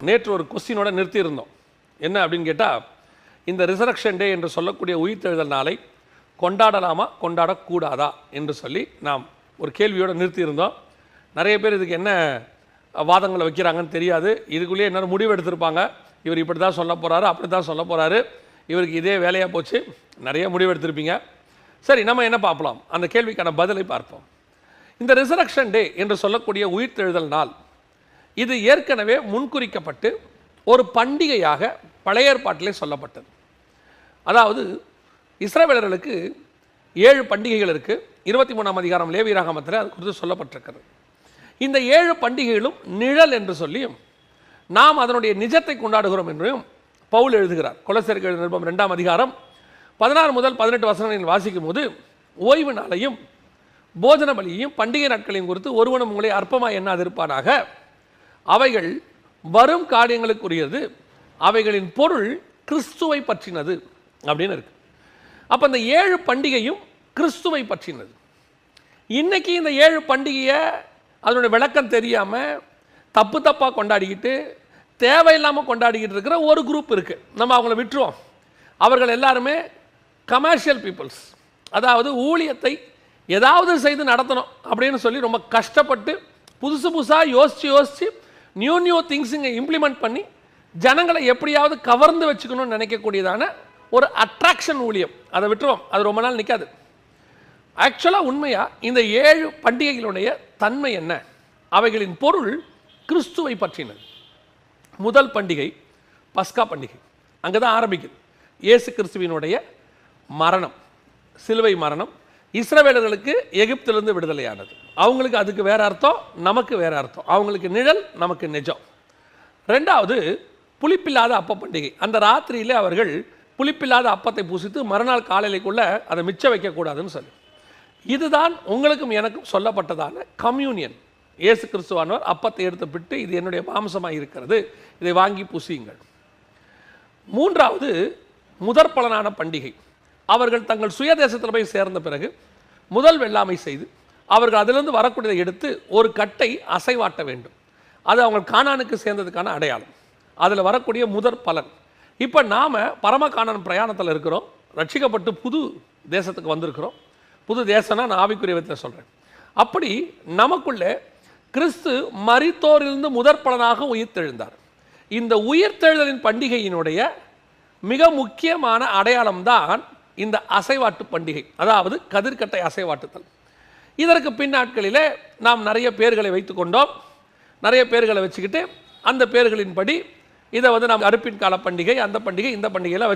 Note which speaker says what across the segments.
Speaker 1: நேற்று ஒரு கொஸ்டினோட நிறுத்தியிருந்தோம். என்ன அப்படின்னு கேட்டால், இந்த ரிசரக்ஷன் டே என்று சொல்லக்கூடிய உயிர்த்தெழுதல் நாளை கொண்டாடலாமா கொண்டாடக்கூடாதா என்று சொல்லி நாம் ஒரு கேள்வியோடு நிறுத்தியிருந்தோம். நிறைய பேர் இதுக்கு என்ன வாதங்களை வைக்கிறாங்கன்னு தெரியாது. இதுக்குள்ளேயே என்ன முடிவு எடுத்திருப்பாங்க, இவர் இப்படி தான் சொல்ல போகிறாரு, அப்படி தான் சொல்ல போகிறாரு, இவருக்கு இதே வேலையாக போச்சு, நிறைய முடிவு எடுத்திருப்பீங்க. சரி, நம்ம என்ன பார்க்கலாம், அந்த கேள்விக்கான பதிலை பார்ப்போம். இந்த ரிசரக்ஷன் டே என்று சொல்லக்கூடிய உயிர்த்தெழுதல் நாள், இது ஏற்கனவே முன்குறிக்கப்பட்டு ஒரு பண்டிகையாக பழைய ஏற்பாட்டிலே சொல்லப்பட்டது. அதாவது இஸ்ரவேலர்களுக்கு 7 பண்டிகைகள் இருக்குது. 23ஆம் அதிகாரம் லேவியராகமத்தில் அது குறித்து சொல்லப்பட்டிருக்கிறது. இந்த 7 பண்டிகைகளும் நிழல் என்று சொல்லியும் நாம் அதனுடைய நிஜத்தை கொண்டாடுகிறோம் என்றும் பவுல் எழுதுகிறார். கொலோசியருக்கு எழுதின நிருபம் 2ஆம் அதிகாரம் 16 முதல் 18 வசனங்களில் வாசிக்கும் போது, ஓய்வு நாளையும் போஜன பலியையும் பண்டிகை நாட்களையும் குறித்து ஒருவனும் உங்களை அற்பமாய் எண்ணாதிருப்பானாக, அவைகள் வரும் காரியங்களுக்குரியது, அவைகளின் பொருள் கிறிஸ்துவை பற்றினது அப்படின்னு இருக்கு. அப்போ இந்த 7 பண்டிகையும் கிறிஸ்துவை பற்றினது. இன்னைக்கு இந்த 7 பண்டிகையை அதனுடைய விளக்கம் தெரியாமல் தப்பு தப்பாக கொண்டாடிக்கிட்டு தேவையில்லாமல் கொண்டாடிக்கிட்டு இருக்கிற ஒரு குரூப் இருக்குது. நம்ம அவங்கள விட்டுருவோம். அவர்கள் எல்லாருமே கமர்ஷியல் பீப்புள்ஸ். அதாவது ஊழியத்தை ஏதாவது செய்து நடத்தணும் அப்படின்னு சொல்லி ரொம்ப கஷ்டப்பட்டு புதுசு புதுசாக யோசித்து நியூ திங்ஸுங்க இம்ப்ளிமெண்ட் பண்ணி ஜனங்களை எப்படியாவது கவர்ந்து வச்சுக்கணும்னு நினைக்கக்கூடியதான ஒரு அட்ராக்ஷன் ஊழியம். அதை விட்டுருவோம், அது ரொம்ப நாள் நிற்காது. ஆக்சுவலாக உண்மையாக இந்த 7 பண்டிகைகளுடைய தன்மை என்ன, அவைகளின் பொருள் கிறிஸ்துவை பற்றினது. முதல் பண்டிகை பஸ்கா பண்டிகை. அங்கே தான் ஆரம்பிக்குது. இயேசு கிறிஸ்துவினுடைய மரணம், சிலுவை மரணம், இஸ்ரவேலர்களுக்கு எகிப்திலிருந்து விடுதலையானது. அவங்களுக்கு அதுக்கு வேற அர்த்தம், நமக்கு வேற அர்த்தம். அவங்களுக்கு நிழல், நமக்கு நிஜம். ரெண்டாவது புளிப்பில்லாத அப்ப பண்டிகை. அந்த ராத்திரியிலே அவர்கள் புளிப்பில்லாத அப்பத்தை பூசித்து மறுநாள் காலையிலேக்குள்ளே அதை மிச்சம் வைக்கக்கூடாதுன்னு சொல்லி, இதுதான் உங்களுக்கும் எனக்கும் சொல்லப்பட்டதான கம்யூனியன். இயேசு கிறிஸ்துவானவர் அப்பத்தை எடுத்து பிட்டு, இது என்னுடைய மாம்சமாக இருக்கிறது, இதை வாங்கி புசியுங்கள். மூன்றாவது முதற் பலனான பண்டிகை. அவர்கள் தங்கள் சுயதேசத்தில் போய் சேர்ந்த பிறகு முதல் வெள்ளாமை செய்து அவர்கள் அதிலிருந்து வரக்கூடியதை எடுத்து ஒரு கட்டை அசைவாட்ட வேண்டும். அது அவங்க கானானுக்கு சேர்ந்ததுக்கான அடையாளம். அதில் வரக்கூடிய முதற் பலன். இப்போ நாம் பரம கானான் பிரயாணத்தில் இருக்கிறோம். ரட்சிக்கப்பட்டு புது தேசத்துக்கு வந்திருக்கிறோம். புது தேசம்னா நான் ஆவிக்குரிய விதத்தில் சொல்கிறேன். அப்படி நமக்குள்ளே கிறிஸ்து மரித்தோரிலிருந்து முதற் பலனாக உயிர்த்தெழுந்தார். இந்த உயிர்த்தெழுதலின் பண்டிகையினுடைய மிக முக்கியமான அடையாளம் தான் இந்த அசைவாட்டு பண்டிகை, அதாவது கதிர்கட்டை அசைவாட்டுதல். இதற்கு பின்னாட்களிலே நாம் நிறைய பேர்களை வைத்து கொண்டோம். நிறைய பேர்களை வச்சுக்கிட்டு அந்த பேர்களின்படி இதை நாம் அறுப்பின் கால பண்டிகை, அந்த பண்டிகை, இந்த பண்டிகையெல்லாம்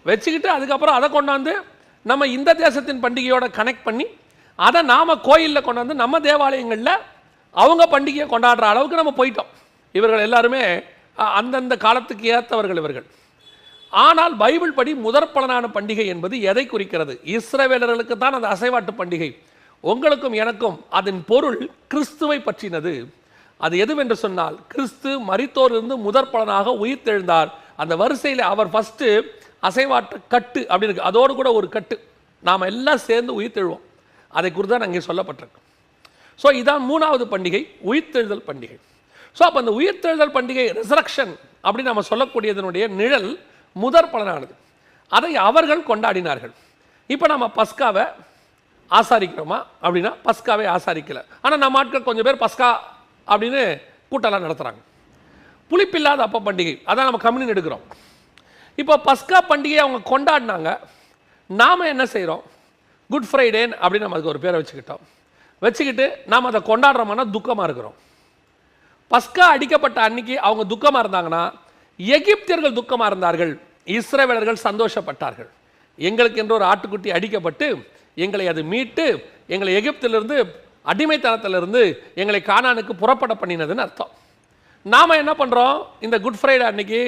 Speaker 1: வச்சுக்கிட்டு அதுக்கப்புறம் அதை கொண்டாந்து நம்ம இந்த தேசத்தின் பண்டிகையோட கனெக்ட் பண்ணி அதை நாம் கோயிலில் கொண்டாந்து நம்ம தேவாலயங்களில் அவங்க பண்டிகையை கொண்டாடுற அளவுக்கு நம்ம போயிட்டோம். இவர்கள் எல்லாருமே அந்தந்த காலத்துக்கு ஏற்றவர்கள் இவர்கள். ஆனால் பைபிள் படி முதற் பலனான பண்டிகை என்பது எதை குறிக்கிறது? இஸ்ரவேலர்களுக்கு தான் அந்த அசைவாட்டு பண்டிகை. உங்களுக்கும் எனக்கும் அதன் பொருள் கிறிஸ்துவை பற்றினது. அது எதுவென்று சொன்னால், கிறிஸ்து மரித்தோரிலிருந்து முதற் பலனாக உயிர்த்தெழுந்தார். அந்த வரிசையில் அவர் ஃபஸ்ட்டு அசைவாட்டு கட்டு அப்படின்னு இருக்கு, அதோடு கூட ஒரு கட்டு, நாம் எல்லாம் சேர்ந்து உயிர்த்தெழுவோம். அதை குறித்து தான் அங்கே சொல்லப்பட்டிருக்கு. ஸோ இதான் மூணாவது பண்டிகை, உயிர்த்தெழுதல் பண்டிகை. ஸோ அப்போ அந்த உயிர்த்தெழுதல் பண்டிகை ரிசரக்ஷன் அப்படின்னு நம்ம சொல்லக்கூடியதனுடைய நிழல் முதற் பலனானது. அதை அவர்கள் கொண்டாடினார்கள். இப்போ நம்ம பஸ்காவை ஆசாரிக்கிறோமா அப்படின்னா பஸ்காவை ஆசாரிக்கலை. ஆனால் நம்ம ஆட்கள் கொஞ்சம் பேர் பஸ்கா அப்படின்னு கூட்டம்லாம் நடத்துகிறாங்க. புளிப்பில்லாத அப்ப பண்டிகை, அதான் நம்ம கம்யூனியன் எடுக்கிறோம். இப்போ பஸ்கா பண்டிகையை அவங்க கொண்டாடினாங்க. நாம் என்ன செய்கிறோம்? குட் ஃப்ரைடே அப்படின்னு நம்ம அதுக்கு ஒரு பேரை வச்சுக்கிட்டு நாம் அதை கொண்டாடுறோம்னா துக்கமாக இருக்கிறோம். பஸ்கா அடிக்கப்பட்ட அன்னைக்கு அவங்க துக்கமாக இருந்தாங்கன்னா, எகிப்தியர்கள் துக்கமாக இருந்தார்கள், இஸ்ரவேலர்கள் சந்தோஷப்பட்டார்கள். எங்களுக்கு என்று ஒரு ஆட்டுக்குட்டி அடிக்கப்பட்டு எங்களை அது மீட்டு எங்களை எகிப்திலிருந்து அடிமைத்தனத்திலிருந்து எங்களை கானானுக்கு புறப்பட பண்ணினதுன்னு அர்த்தம். நாம் என்ன பண்ணுறோம்? இந்த குட் ஃப்ரைடே அன்னைக்கு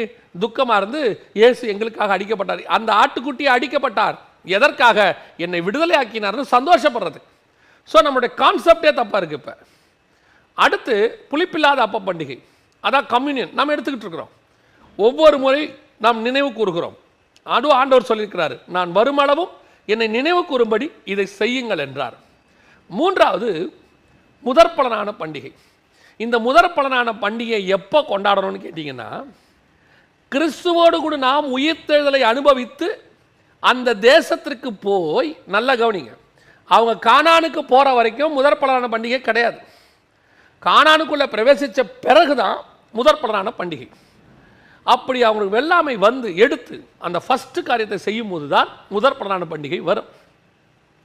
Speaker 1: துக்கமாக இருந்து இயேசு எங்களுக்காக அடிக்கப்பட்டார், அந்த ஆட்டுக்குட்டியை அடிக்கப்பட்டார், எதற்காக? என்னை விடுதலை ஆக்கினார்னு சந்தோஷப்படுறது. ஸோ நம்மளுடைய கான்செப்டே தப்பாக இருக்குது. இப்போ அடுத்து புளிப்பில்லாத அப்ப பண்டிகை, அதான் கம்யூனியன் நாம் எடுத்துக்கிட்டு இருக்கிறோம். ஒவ்வொரு முறை நாம் நினைவு கூறுகிறோம். அதுவும் ஆண்டவர் சொல்லியிருக்கிறாரு, நான் வருமளவும் என்னை நினைவு கூறும்படி இதை செய்யுங்கள் என்றார். மூன்றாவது முதற் பலனான பண்டிகை. இந்த முதற் பலனான பண்டிகை எப்போ கொண்டாடணும்னு கேட்டிங்கன்னா, கிறிஸ்துவோடு கூட நாம் உயிர்த்தெழுதலை அனுபவித்து அந்த தேசத்திற்கு போய், நல்லா கவனிங்க, அவங்க கானானுக்கு போகிற வரைக்கும் முதற் பலனான பண்டிகை கிடையாது. கானானுக்குள்ளே பிரவேசித்த பிறகு தான் முதற் பலனான பண்டிகை. அப்படி அவங்களுக்கு வெள்ளாமை வந்து எடுத்து அந்த ஃபஸ்ட்டு காரியத்தை செய்யும் போது தான் முதற் பலனான பண்டிகை வரும்.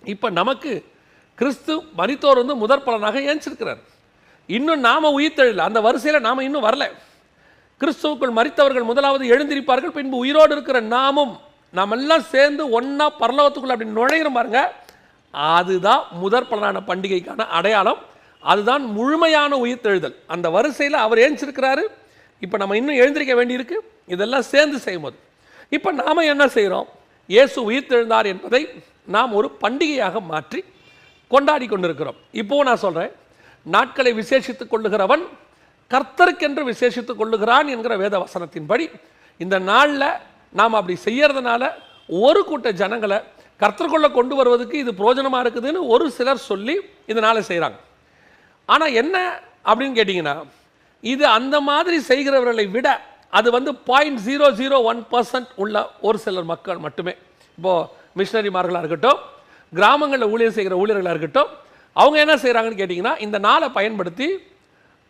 Speaker 1: இப்போ நமக்கு கிறிஸ்து மரித்தோர் வந்து முதற் பலனாக ஏஞ்சிருக்கிறார். இன்னும் நாம் உயிர்த்தெழல, அந்த வரிசையில் நாம் இன்னும் வரல. கிறிஸ்துவுக்குள் மரித்தவர்கள் முதலாவது எழுந்திருப்பார்கள், பின்பு உயிரோடு இருக்கிற நாம் எல்லாம் சேர்ந்து ஒன்றா பரலோகத்துக்குள்ள அப்படி நுழையிறோம் பாருங்க, அதுதான் முதற் பலனான பண்டிகைக்கான அடையாளம். அதுதான் முழுமையான உயிர்த்தெழுதல். அந்த வரிசையில் அவர் ஏஞ்சிருக்கிறாரு, இப்போ நம்ம இன்னும் எழுந்திருக்க வேண்டியிருக்கு. இதெல்லாம் சேர்ந்து செய்யும்போது இப்போ நாம் என்ன செய்கிறோம்? இயேசு உயிர்த்தெழுந்தார் என்பதை நாம் ஒரு பண்டிகையாக மாற்றி கொண்டாடி கொண்டிருக்கிறோம். இப்போது நான் சொல்கிறேன், நாட்களை விசேஷித்துக் கொள்ளுகிறவன் கர்த்தருக்கென்று விசேஷித்துக் கொள்ளுகிறான் என்கிற வேத வசனத்தின்படி இந்த நாளில் நாம் அப்படி செய்யறதுனால ஒரு கூட்ட ஜனங்களை கர்த்தருக்குள்ள கொண்டு வருவதற்கு இது பிரயோஜனமாக இருக்குதுன்னு ஒரு சிலர் சொல்லி இதனால் செய்கிறாங்க. ஆனால் என்ன அப்படின்னு கேட்டிங்கன்னா, இது அந்த மாதிரி செய்கிறவர்களை விட அது வந்து 0.001% உள்ள ஒரு சிலர் மக்கள் மட்டுமே. இப்போது மிஷனரிமார்களாக இருக்கட்டும், கிராமங்களில் ஊழியர் செய்கிற ஊழியர்களாக இருக்கட்டும், அவங்க என்ன செய்கிறாங்கன்னு கேட்டிங்கன்னா, இந்த நாளை பயன்படுத்தி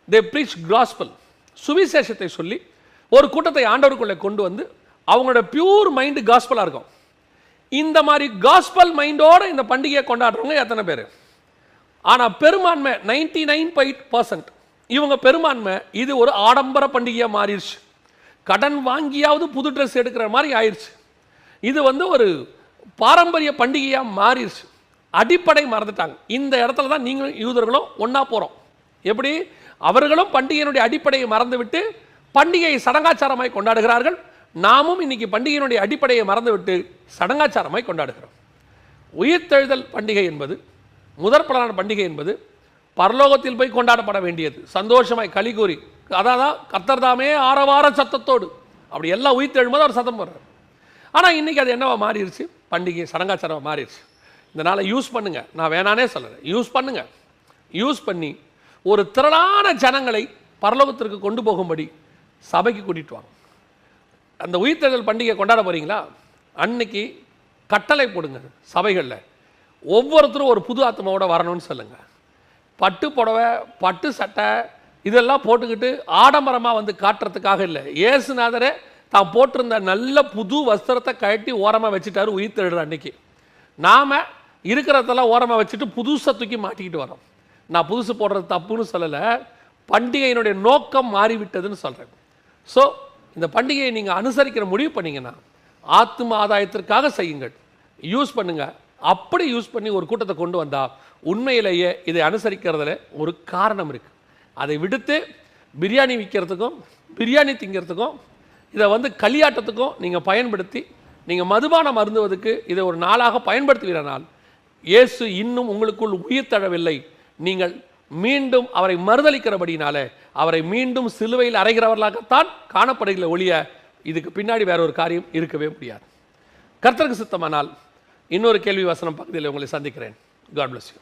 Speaker 1: தே ப்ரீச் காஸ்பல், சுவிசேஷத்தை சொல்லி ஒரு கூட்டத்தை ஆண்டவருக்குள்ளே கொண்டு வந்து அவங்களோட பியூர் மைண்டு காஸ்பலாக இருக்கும். இந்த மாதிரி காஸ்பல் மைண்டோடு இந்த பண்டிகையை கொண்டாடுறவங்க எத்தனை பேர்? ஆனால் பெரும்பான்மை 99% இவங்க பெரும்பான்மை இது ஒரு ஆடம்பர பண்டிகையாக மாறிடுச்சு. கடன் வாங்கியாவது புது ட்ரெஸ் எடுக்கிற மாதிரி ஆயிடுச்சு. இது வந்து ஒரு பாரம்பரிய பண்டிகையாக மாறிடுச்சு. அடிப்படை மறந்துட்டாங்க. இந்த இடத்துல தான் நீங்களும் யூதர்களும் ஒன்றா போகிறோம். எப்படி? அவர்களும் பண்டிகையினுடைய அடிப்படையை மறந்துவிட்டு பண்டிகையை சடங்காச்சாரமாய் கொண்டாடுகிறார்கள். நாமும் இன்னைக்கு பண்டிகையினுடைய அடிப்படையை மறந்துவிட்டு சடங்காச்சாரமாய் கொண்டாடுகிறோம். உயிர்த்தெழுதல் பண்டிகை என்பது, முதற் பலனான பண்டிகை என்பது பரலோகத்தில் போய் கொண்டாடப்பட வேண்டியது. சந்தோஷமாய் களி கூறி, அதான் கர்த்தர் தாமே ஆரவார சத்தத்தோடு அப்படி எல்லாம் உயிர்த்தெழும்போது அவர் சத்தம் போடுறார். ஆனால் இன்றைக்கி அது என்னவா மாறிடுச்சு? பண்டிகை சடங்காச்சாரமாக மாறிடுச்சு. இந்த நாளை யூஸ் பண்ணுங்க, நான் வேணானே சொல்லலை, யூஸ் பண்ணுங்க. யூஸ் பண்ணி ஒரு திரளான ஜனங்களை பரலோகத்திற்கு கொண்டு போகும்படி சபைக்கு கூட்டிட்டு வாங்க. அந்த உயிர்த்தெழுதல் பண்டிகை கொண்டாட போகிறீங்களா? அன்னைக்கு கட்டளை போடுங்க சபைகளில், ஒவ்வொருத்தரும் ஒரு புது ஆத்மாவோட வரணும்னு சொல்லுங்கள். பட்டு புடவை, பட்டு சட்டை இதெல்லாம் போட்டுக்கிட்டு ஆடம்பரமாக வந்து காட்டுறதுக்காக இல்லை. இயேசுநாதரே தான் போட்டிருந்த நல்ல புது வஸ்திரத்தை கழட்டி ஓரமாக வச்சுட்டாரு உயிர்த்தெழுற அன்னைக்கு. நாம் இருக்கிறதெல்லாம் ஓரமாக வச்சுட்டு புதுசை தூக்கி மாட்டிக்கிட்டு வரோம். நான் புதுசு போடுறது தப்புன்னு சொல்லலை, பண்டிகையினுடைய நோக்கம் மாறிவிட்டதுன்னு சொல்கிறேன். ஸோ இந்த பண்டிகையை நீங்கள் அனுசரிக்கிற முடிவு பண்ணிங்கன்னா ஆத்ம ஆதாயத்திற்காக செய்யுங்கள், யூஸ் பண்ணுங்கள். அப்படி யூஸ் பண்ணி ஒரு கூட்டத்தை கொண்டு வந்தால் உண்மையிலேயே இதை அனுசரிக்கிறதுல ஒரு காரணம் இருக்குது. அதை விடுத்து பிரியாணி விற்கிறதுக்கும் பிரியாணி திங்கிறதுக்கும் இதை வந்து களியாட்டத்துக்கும் நீங்கள் பயன்படுத்தி நீங்கள் மதுபானம் அருந்துவதற்கு இதை ஒரு நாளாக பயன்படுத்துகிறனால் இயேசு இன்னும் உங்களுக்குள் உயிர் தழவில்லை. நீங்கள் மீண்டும் அவரை மறுதளிக்கிறபடினால அவரை மீண்டும் சிலுவையில் அறைகிறவர்களாகத்தான் காணப்படுகிற ஒழிய இதுக்கு பின்னாடி வேற ஒரு காரியம் இருக்கவே முடியாது. கர்த்தருக்கு சித்தமானால் இன்னொரு கேள்வி வசனம் பகுதியில் உங்களை சந்திக்கிறேன். God bless you.